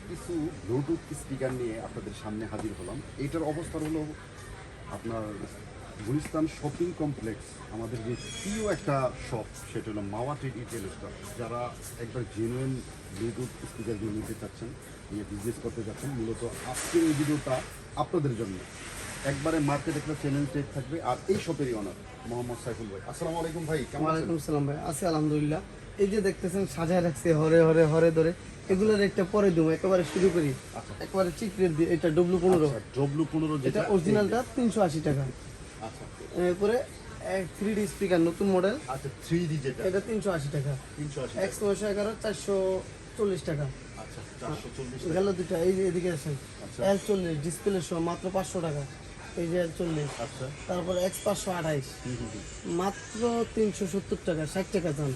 কিছু Bluetooth speaker নিয়ে আপনাদের সামনে হাজির হলাম। এইটার অবস্থা হলো আপনার গুলিস্তান শপিং কমপ্লেক্স, আমাদের যে প্রিয় একটা শপ, সেটা হলো মাওয়া টেডি টেলিস্টপ। যারা একবার জেনুইন ব্লুটুথ স্পিকার দিয়ে নিতে চাচ্ছেন, নিয়ে বিজনেস করতে চাচ্ছেন, মূলত আজকের এই ভিডিওটা আপনাদের জন্য। একবারে মার্কেট একটা চ্যালেঞ্জ রেট থাকবে। আর এই শপেরই অনার মোহাম্মদ সাইফুল ভাই। আসসালামু আলাইকুম ভাই, কেমন আছেন? ওয়ালাইকুম সালাম ভাই, আছি আলহামদুলিল্লাহ। এই যে দেখতেছেন সাজায় রাখছে হরে হরে হরে ধরে, এগুলোর একটা পরে দেবো। একেবারে শুরু করি একবারে চিক রেট দিয়ে। এটা W15, W15 এটা অরিজিনালটা 380 টাকা। আচ্ছা এরপরে 3D স্পিকার নতুন মডেল, আচ্ছা 3D যেটা এটা 380 টাকা। 380 X911 440 টাকা। আচ্ছা 440 গেল দুটা। এই যে এদিকে আসেন, আচ্ছা। L40 ডিসপ্লে সহ মাত্র 500 টাকা। এই যে L40। আচ্ছা তারপরে X528 মাত্র 370 টাকা, 60 টাকা দাম।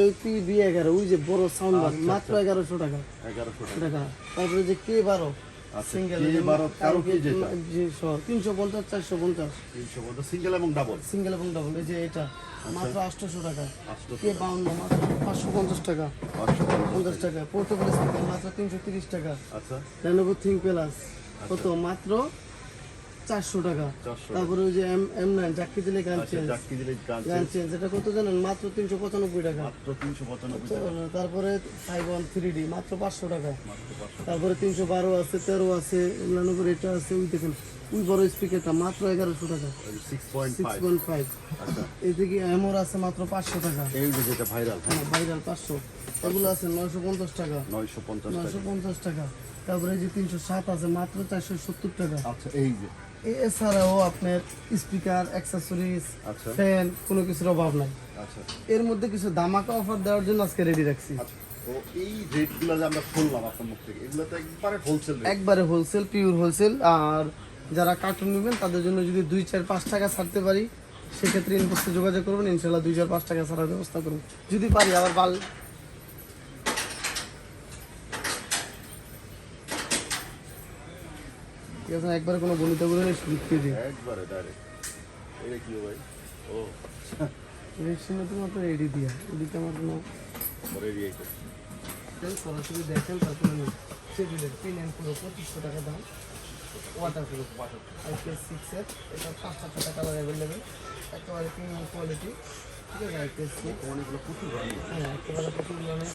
LPB11 ওই যে বড় সাউন্ড মাত্র 1100 টাকা 1100 টাকা। তারপরে যে K12 আচ্ছা, সিঙ্গেল K12 13 কি যেটা? 350 450 350 সিঙ্গেল এবং ডাবল। সিঙ্গেল এবং ডাবল। এই যে এটা মাত্র 800 টাকা। 800 K52 মাত্র 550 টাকা, 50 টাকা। পোর্টেবল স্পিকার মাত্র 330 টাকা। আচ্ছা Lenovo ThinkPads কত? মাত্র 400 টাকা। 400 তারপরে ওই যে M9 চাকরি দিলে গান আচ্ছা চেঞ্জ, জাকি দিলে গান গান চেঞ্জ এটা কত জানেন? মাত্র 395 টাকা। মাত্র 395 টাকা, তারপরে 513 3D মাত্র 500 টাকা। মাত্র 500 তারপরে 312 আছে, 13 আছে, Lenovo এটা আছে। ওই দেখেন ওই বড় স্পিকারটা মাত্র 1100 টাকা, 6.5 6.5। আচ্ছা। এদিকে এমর আছে মাত্র 500 টাকা। এই যে যেটা ভাইরাল হ্যাঁ ভাইরাল 500। এগুলো আছে 950 টাকা, 950 টাকা। 950 টাকা। তারপরে এই যে 307 আছে মাত্র 470 টাকা। আচ্ছা এই যে এছাড়াও আপনার স্পিকার, অ্যাক্সেসরিজ, আচ্ছা ফ্যান, কোনো কিছুর অভাব নাই। আচ্ছা এর মধ্যে কিছু ধামাকা অফার দেওয়ার জন্য আজকে রেডি রাখছি। আচ্ছা। তো এই রেটগুলো যে আমরা শুনলাম আপনার মুখ থেকে, এগুলো তো একবারে হোলসেল রেট। একবারে হোলসেল, পিওর হোলসেল। আর যারা কার্টুন নেবেন তাদের জন্য যদি 2 4 5 টাকা ছাড়তে পারি, সেক্ষেত্রে ইনবক্সে যোগাযোগ করবেন, ইনশাল্লাহ 2 4 5 টাকা ছাড়ার ব্যবস্থা করুন যদি পারি। আবার বাল ঠিক আছে, একবারে কোনো বনিতা করে বিক্রি দিই। একবারে ডাইরেক্ট। এটা কি ভাই? ও রেশিনো তো মাত্র এডি দিয়া, এদিকে আমার কোনো পরে দিয়ে এটা সরাসরি দেখেন। তারপরে টেবিলের পিন অ্যান্ড পুরো 2500 টাকা দাম। ওয়াটার প্রুফ IPS 6 এর, এটা 5-6 কালার অ্যাভেলেবেল, একেবারে প্রিমিয়াম কোয়ালিটি। ঠিক আছে, IPS 6 অনেকগুলো প্রচুর ভালো। হ্যাঁ, একেবারে প্রচুর মানে